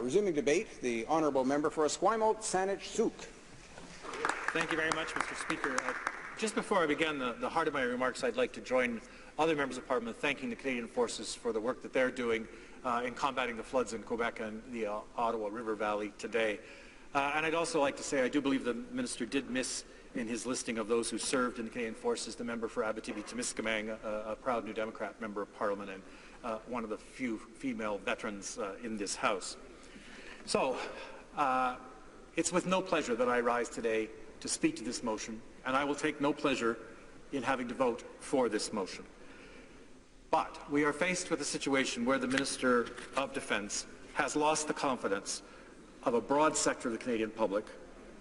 Resuming debate, the honourable member for Esquimalt, Saanich, Sooke. Thank you very much, Mr. Speaker. Just before I begin the heart of my remarks, I'd like to join other members of Parliament thanking the Canadian Forces for the work that they're doing in combating the floods in Quebec and the Ottawa River Valley today. And I'd also like to say I do believe the Minister did miss in his listing of those who served in the Canadian Forces the member for Abitibi-Temiskaming, a proud New Democrat member of Parliament and one of the few female veterans in this House. So, it's with no pleasure that I rise today to speak to this motion, and I will take no pleasure in having to vote for this motion. But we are faced with a situation where the Minister of Defence has lost the confidence of a broad sector of the Canadian public,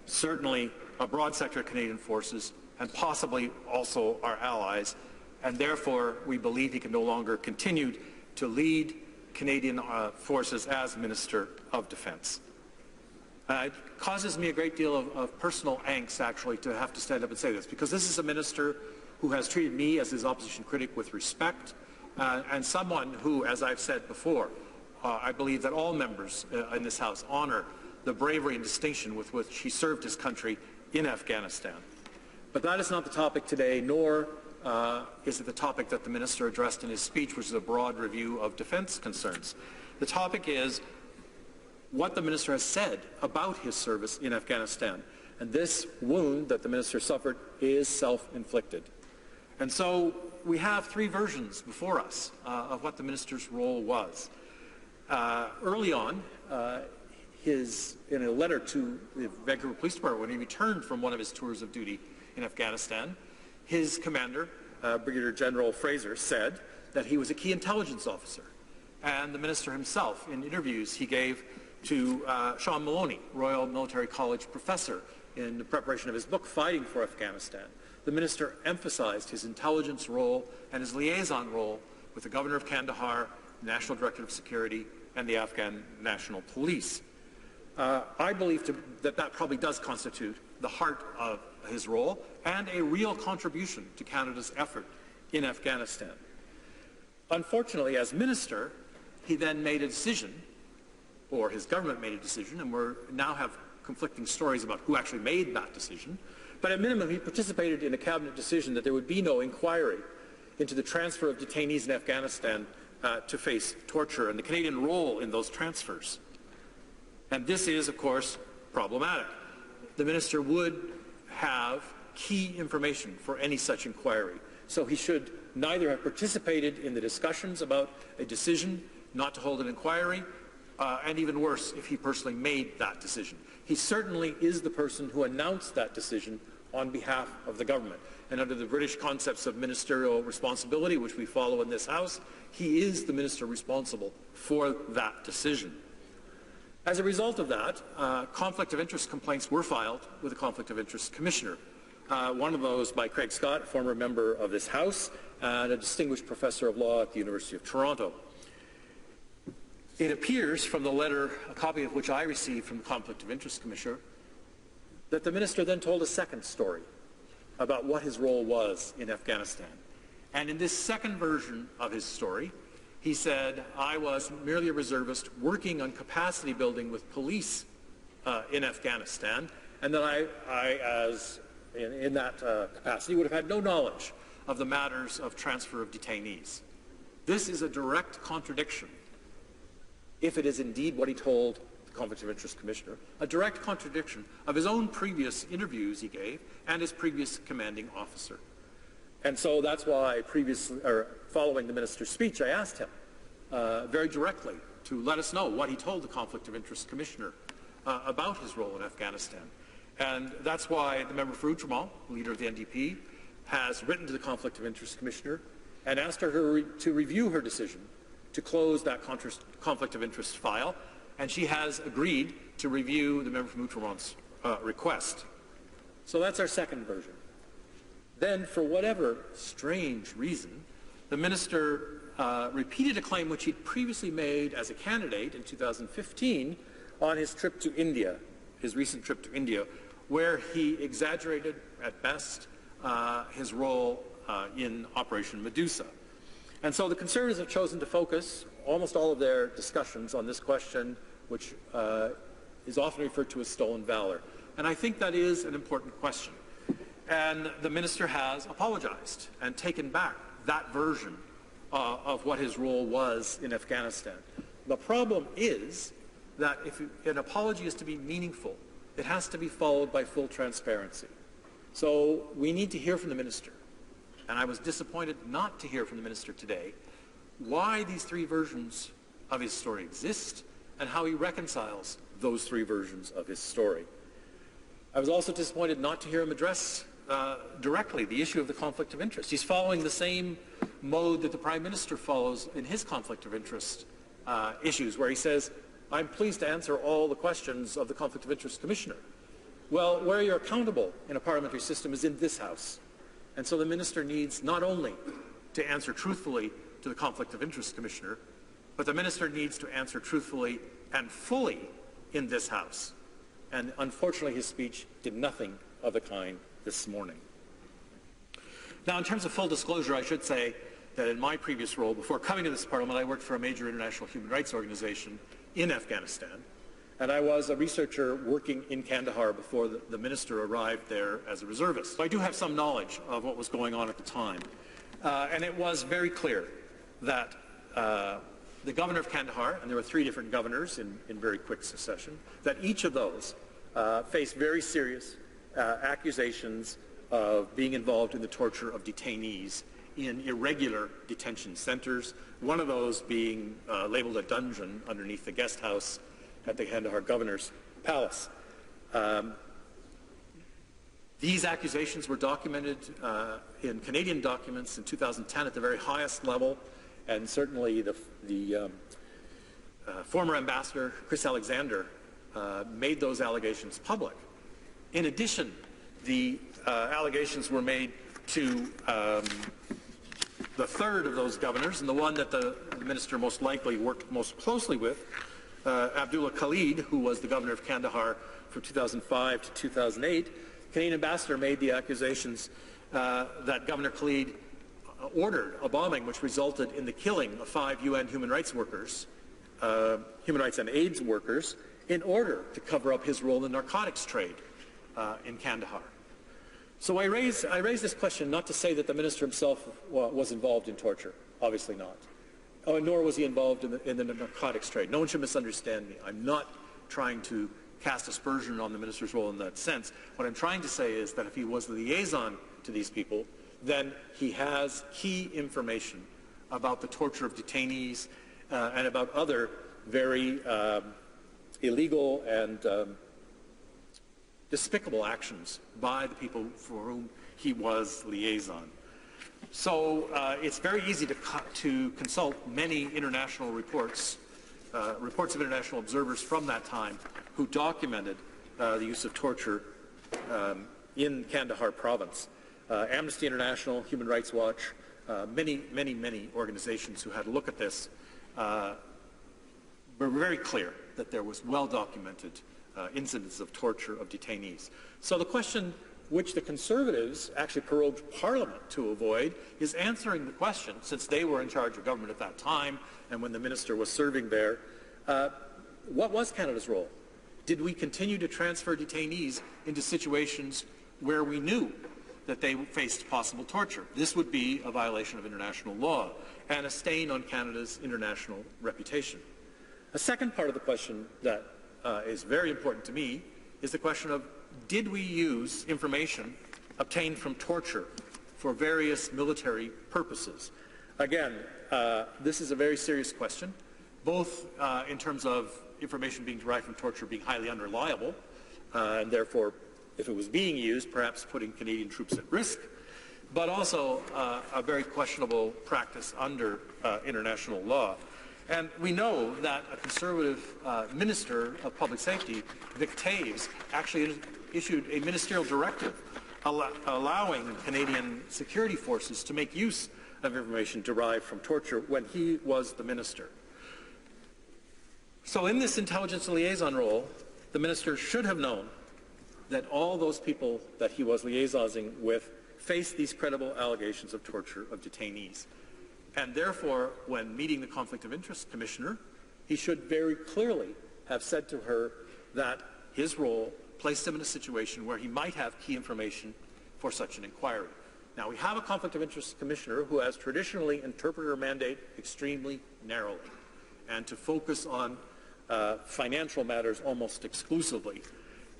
certainly a broad sector of Canadian forces, and possibly also our allies, and therefore we believe he can no longer continue to lead Canadian forces as Minister of Defence. It causes me a great deal of personal angst, actually, to have to stand up and say this, because this is a minister who has treated me as his opposition critic with respect, and someone who, as I've said before, I believe that all members in this House honour the bravery and distinction with which he served his country in Afghanistan. But that is not the topic today, nor is it the topic that the minister addressed in his speech, which is a broad review of defence concerns. The topic is what the minister has said about his service in Afghanistan. And this wound that the minister suffered is self-inflicted. And so we have three versions before us of what the minister's role was. Early on, in a letter to the Vancouver Police Department when he returned from one of his tours of duty in Afghanistan, his commander, Brigadier General Fraser, said that he was a key intelligence officer. And the minister himself, in interviews he gave to Sean Maloney, Royal Military College professor, in the preparation of his book, Fighting for Afghanistan, the minister emphasized his intelligence role and his liaison role with the Governor of Kandahar, National Director of Security, and the Afghan National Police. I believe that probably does constitute the heart of his role and a real contribution to Canada's effort in Afghanistan. Unfortunately, as minister, he then made a decision, or his government made a decision, and we now have conflicting stories about who actually made that decision, but at minimum he participated in a cabinet decision that there would be no inquiry into the transfer of detainees in Afghanistan to face torture and the Canadian role in those transfers. And this is, of course, problematic. The minister would have key information for any such inquiry, so he should neither have participated in the discussions about a decision not to hold an inquiry, and even worse, if he personally made that decision. He certainly is the person who announced that decision on behalf of the government. And under the British concepts of ministerial responsibility, which we follow in this House, he is the minister responsible for that decision. As a result of that, conflict of interest complaints were filed with the Conflict of Interest Commissioner. One of those by Craig Scott, former member of this House, and a distinguished professor of law at the University of Toronto. It appears from the letter, a copy of which I received from the Conflict of Interest Commissioner, that the minister then told a second story about what his role was in Afghanistan. And in this second version of his story, he said, I was merely a reservist working on capacity building with police in Afghanistan, and that in that capacity would have had no knowledge of the matters of transfer of detainees. This is a direct contradiction, if it is indeed what he told the Conflict of Interest Commissioner, a direct contradiction of his own previous interviews he gave and his previous commanding officer. And so that's why following the minister's speech, I asked him very directly to let us know what he told the Conflict of Interest Commissioner about his role in Afghanistan. And that's why the member for Esquimalt, leader of the NDP, has written to the Conflict of Interest Commissioner and asked her to review her decision to close that conflict of interest file, and she has agreed to review the member from Outre-Mont's request. So that's our second version. Then, for whatever strange reason, the minister repeated a claim which he'd previously made as a candidate in 2015 on his trip to India, his recent trip to India, where he exaggerated, at best, his role in Operation Medusa. And so the Conservatives have chosen to focus almost all of their discussions on this question, which is often referred to as stolen valor. And I think that is an important question. And the minister has apologized and taken back that version of what his role was in Afghanistan. The problem is that if an apology is to be meaningful, it has to be followed by full transparency. So we need to hear from the minister. And I was disappointed not to hear from the minister today why these three versions of his story exist and how he reconciles those three versions of his story. I was also disappointed not to hear him address directly the issue of the conflict of interest. He's following the same mode that the Prime Minister follows in his conflict of interest issues, where he says, I'm pleased to answer all the questions of the Conflict of Interest Commissioner. Well, where you're accountable in a parliamentary system is in this House. And so the Minister needs not only to answer truthfully to the Conflict of Interest Commissioner, but the Minister needs to answer truthfully and fully in this House. And unfortunately, his speech did nothing of the kind this morning. Now, in terms of full disclosure, I should say that in my previous role, before coming to this Parliament, I worked for a major international human rights organization in Afghanistan, and I was a researcher working in Kandahar before the minister arrived there as a reservist. So I do have some knowledge of what was going on at the time. And it was very clear that the governor of Kandahar, and there were three different governors in very quick succession, that each of those faced very serious accusations of being involved in the torture of detainees in irregular detention centers, one of those being labeled a dungeon underneath the guest house at the Kandahar governor's palace. These accusations were documented in Canadian documents in 2010 at the very highest level, and certainly the former ambassador, Chris Alexander, made those allegations public. In addition, the allegations were made to the third of those governors, and the one that the minister most likely worked most closely with, Abdullah Khalid, who was the governor of Kandahar from 2005 to 2008. The Canadian ambassador made the accusations that Governor Khalid ordered a bombing which resulted in the killing of 5 UN human rights workers, human rights and AIDS workers, in order to cover up his role in the narcotics trade in Kandahar. So I raise this question not to say that the minister himself was involved in torture, obviously not. Nor was he involved in the narcotics trade. No one should misunderstand me. I'm not trying to cast aspersion on the minister's role in that sense. What I'm trying to say is that if he was the liaison to these people, then he has key information about the torture of detainees and about other very illegal and despicable actions by the people for whom he was liaison. So it's very easy to consult many international reports, reports of international observers from that time who documented the use of torture in Kandahar province. Amnesty International, Human Rights Watch, many organizations who had a look at this were very clear that there was well-documented incidents of torture of detainees. So the question which the Conservatives actually prorogued Parliament to avoid is answering the question, since they were in charge of government at that time and when the minister was serving there, what was Canada's role? Did we continue to transfer detainees into situations where we knew that they faced possible torture? This would be a violation of international law and a stain on Canada's international reputation. A second part of the question that is very important to me is the question of, did we use information obtained from torture for various military purposes? Again, this is a very serious question, both in terms of information being derived from torture being highly unreliable, and therefore, if it was being used, perhaps putting Canadian troops at risk, but also a very questionable practice under international law. And we know that a Conservative Minister of Public Safety, Vic Taves, actually issued a ministerial directive allowing Canadian security forces to make use of information derived from torture when he was the minister. So in this intelligence liaison role, the minister should have known that all those people that he was liaisoning with faced these credible allegations of torture of detainees. And therefore, when meeting the Conflict of Interest Commissioner, he should very clearly have said to her that his role placed him in a situation where he might have key information for such an inquiry. Now, we have a conflict of interest commissioner who has traditionally interpreted her mandate extremely narrowly and to focus on financial matters almost exclusively.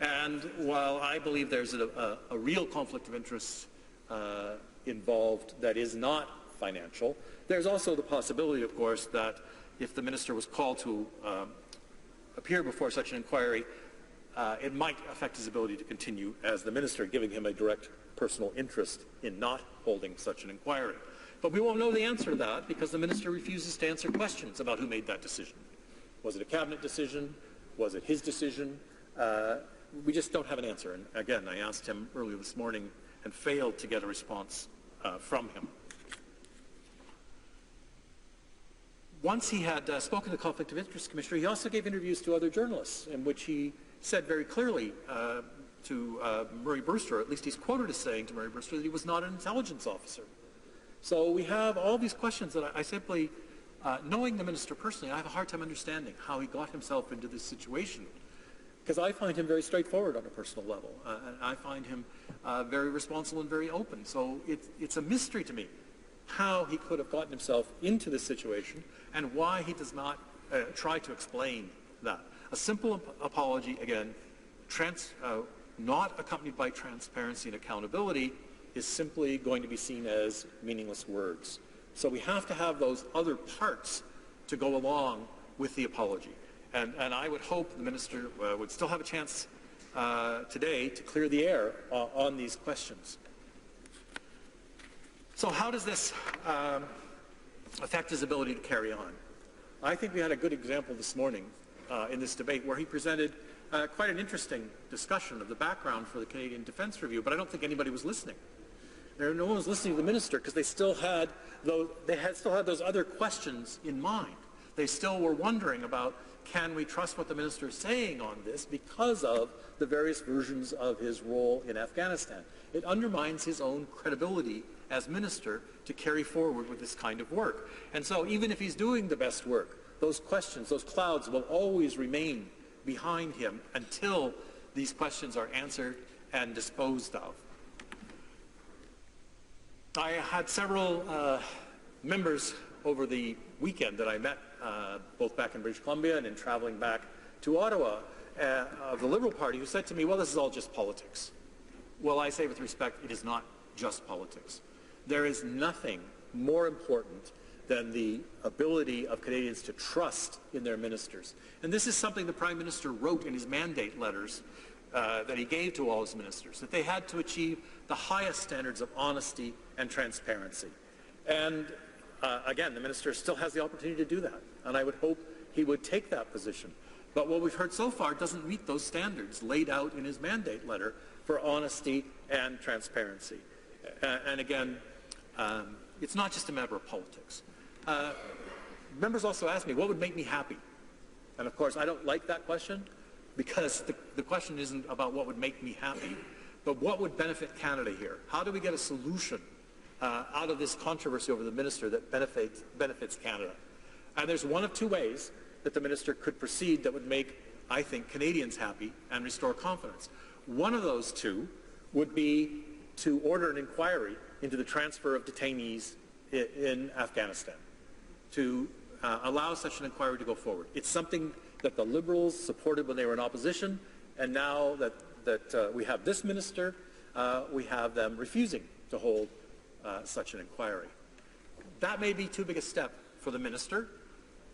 And while I believe there's a real conflict of interest involved that is not financial, there's also the possibility, of course, that if the minister was called to appear before such an inquiry, it might affect his ability to continue as the minister, giving him a direct personal interest in not holding such an inquiry. But we won't know the answer to that because the minister refuses to answer questions about who made that decision. Was it a cabinet decision? Was it his decision? We just don't have an answer. And again, I asked him earlier this morning and failed to get a response from him. Once he had spoken to the Conflict of Interest Commissioner, he also gave interviews to other journalists in which he said very clearly to Murray Brewster, at least he's quoted as saying to Murray Brewster, that he was not an intelligence officer. So we have all these questions that I simply, knowing the minister personally, I have a hard time understanding how he got himself into this situation. Because I find him very straightforward on a personal level. And I find him very responsible and very open. So it's a mystery to me how he could have gotten himself into this situation and why he does not try to explain that. A simple apology, again, not accompanied by transparency and accountability, is simply going to be seen as meaningless words. So we have to have those other parts to go along with the apology. And I would hope the minister would still have a chance today to clear the air on these questions. So how does this affect his ability to carry on? I think we had a good example this morning in this debate where he presented quite an interesting discussion of the background for the Canadian Defence Review, but I don't think anybody was listening. No one was listening to the minister because they still had those other questions in mind. They still were wondering about, can we trust what the minister is saying on this because of the various versions of his role in Afghanistan? It undermines his own credibility as minister to carry forward with this kind of work. And so even if he's doing the best work, those questions, those clouds will always remain behind him until these questions are answered and disposed of. I had several members over the weekend that I met, both back in British Columbia and in traveling back to Ottawa, of the Liberal Party, who said to me, well, this is all just politics. Well, I say with respect, it is not just politics. There is nothing more important than the ability of Canadians to trust in their ministers. And this is something the Prime Minister wrote in his mandate letters that he gave to all his ministers, that they had to achieve the highest standards of honesty and transparency. And again, the minister still has the opportunity to do that, and I would hope he would take that position. But what we've heard so far doesn't meet those standards laid out in his mandate letter for honesty and transparency. And again, it's not just a matter of politics. Members also asked me, what would make me happy? And of course, I don't like that question because the question isn't about what would make me happy, but what would benefit Canada here? How do we get a solution out of this controversy over the minister that benefits Canada? And there's one of two ways that the minister could proceed that would make, I think, Canadians happy and restore confidence. One of those two would be to order an inquiry into the transfer of detainees in Afghanistan, to allow such an inquiry to go forward. It's something that the Liberals supported when they were in opposition, and now that we have this minister, we have them refusing to hold such an inquiry. That may be too big a step for the minister,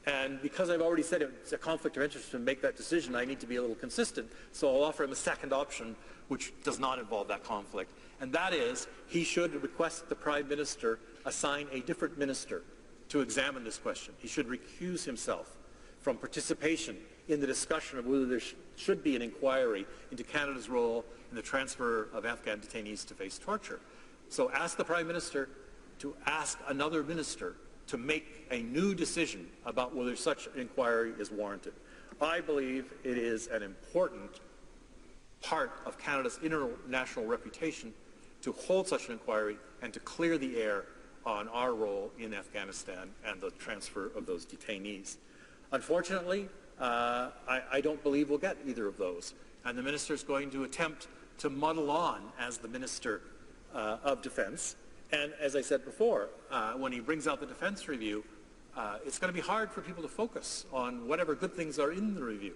and because I've already said it's a conflict of interest to make that decision, I need to be a little consistent, so I'll offer him a second option which does not involve that conflict, and that is he should request that the Prime Minister assign a different minister to examine this question. He should recuse himself from participation in the discussion of whether there should be an inquiry into Canada's role in the transfer of Afghan detainees to face torture. So ask the Prime Minister to ask another minister to make a new decision about whether such an inquiry is warranted. I believe it is an important part of Canada's international reputation to hold such an inquiry and to clear the air on our role in Afghanistan and the transfer of those detainees. Unfortunately, I don't believe we'll get either of those. And the minister is going to attempt to muddle on as the Minister of Defence. And as I said before, when he brings out the defence review, it's going to be hard for people to focus on whatever good things are in the review,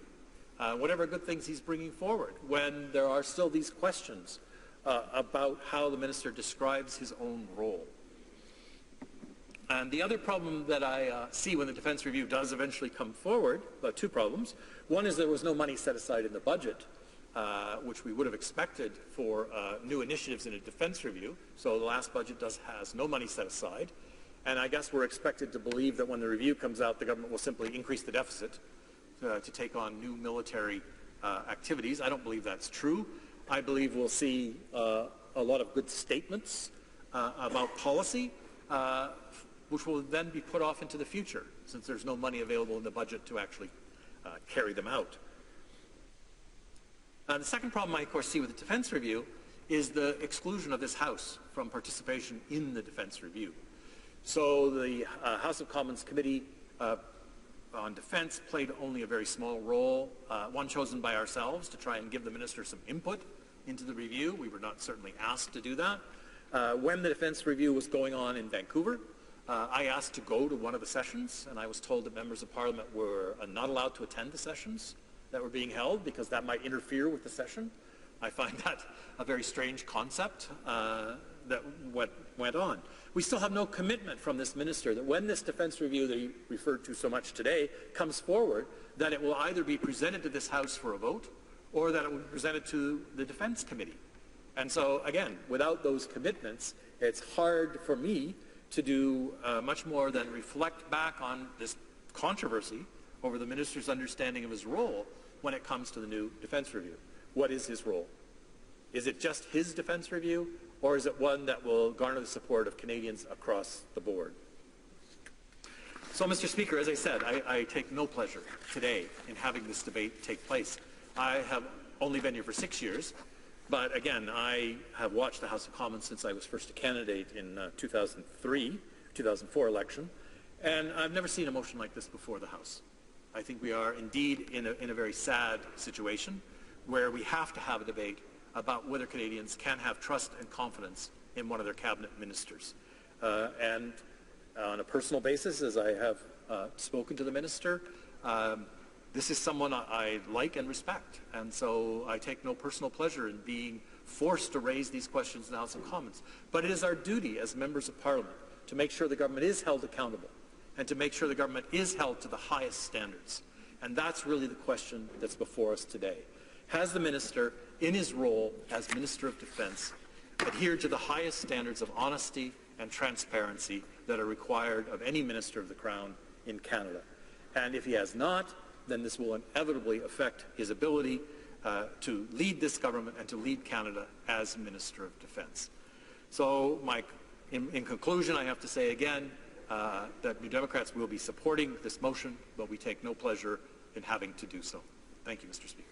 whatever good things he's bringing forward, when there are still these questions about how the minister describes his own role. And the other problem that I see when the defence review does eventually come forward, two problems. One is there was no money set aside in the budget, which we would have expected for new initiatives in a defence review. So the last budget has no money set aside. And I guess we're expected to believe that when the review comes out, the government will simply increase the deficit to take on new military activities. I don't believe that's true. I believe we'll see a lot of good statements about policy, which will then be put off into the future, since there's no money available in the budget to actually carry them out. The second problem I, of course, see with the defence review is the exclusion of this House from participation in the defence review. So the House of Commons Committee on Defence played only a very small role, one chosen by ourselves to try and give the minister some input into the review. We were not certainly asked to do that. When the defence review was going on in Vancouver, I asked to go to one of the sessions, and I was told that members of Parliament were not allowed to attend the sessions that were being held because that might interfere with the session. I find that a very strange concept that went on. We still have no commitment from this minister that when this defence review that he referred to so much today comes forward, that it will either be presented to this House for a vote or that it will be presented to the Defence Committee. And so, again, without those commitments, it's hard for me to do much more than reflect back on this controversy over the minister's understanding of his role when it comes to the new defence review. What is his role? Is it just his defence review, or is it one that will garner the support of Canadians across the board? So, Mr. Speaker, as I said, I take no pleasure today in having this debate take place. I have only been here for 6 years, but again, I have watched the House of Commons since I was first a candidate in 2004 election, and I've never seen a motion like this before the House. I think we are indeed in a very sad situation where we have to have a debate about whether Canadians can have trust and confidence in one of their cabinet ministers. And on a personal basis, as I have spoken to the minister, this is someone I like and respect. And so I take no personal pleasure in being forced to raise these questions in the House of Commons. But it is our duty as members of Parliament to make sure the government is held accountable and to make sure the government is held to the highest standards. And that's really the question that's before us today. Has the minister, in his role as Minister of Defence, adhered to the highest standards of honesty and transparency that are required of any Minister of the Crown in Canada? And if he has not, then this will inevitably affect his ability to lead this government and to lead Canada as Minister of Defence. So, in conclusion, I have to say again that New Democrats will be supporting this motion, but we take no pleasure in having to do so. Thank you, Mr. Speaker.